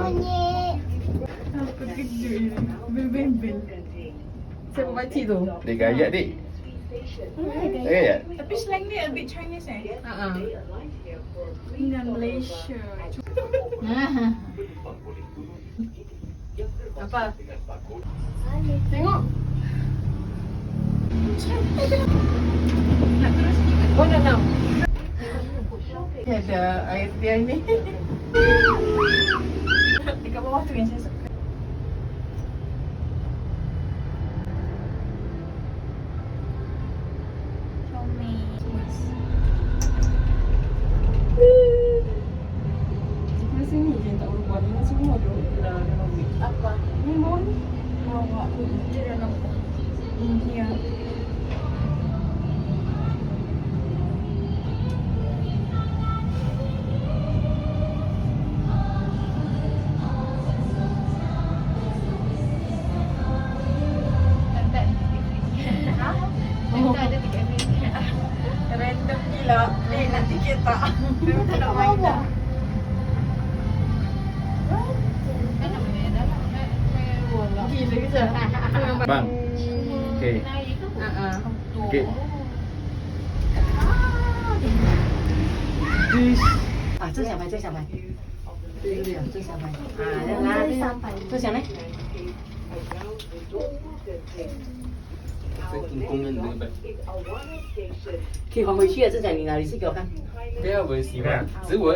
monyet. Apa kejut ni? Bel-bel. Saya baca tu. Dia gayak dik. Tak gayak? Tapi slang dia a bit Chinese dengan Malaysia. Apa? Tengok. Nak terus ni? Oh, dah tahu. Ada air dia ni. Dekat bawah tu yang saya suka. Sebelah sini je yang tak berubah. Ni semua tu dah dalam wig. Apa? Ni bawah ni. Bawah tu. Dia dalam India. Ada tiket ni. Random gila. Ni nak tiket tak? Memang tak nak main dah. Gila ke tak? Bang. Okey. Okey. 这小白，这小白，对对对，这小白啊，这小呢？可以还回去啊，这仔你哪里是给我看？不要我喜欢，只是我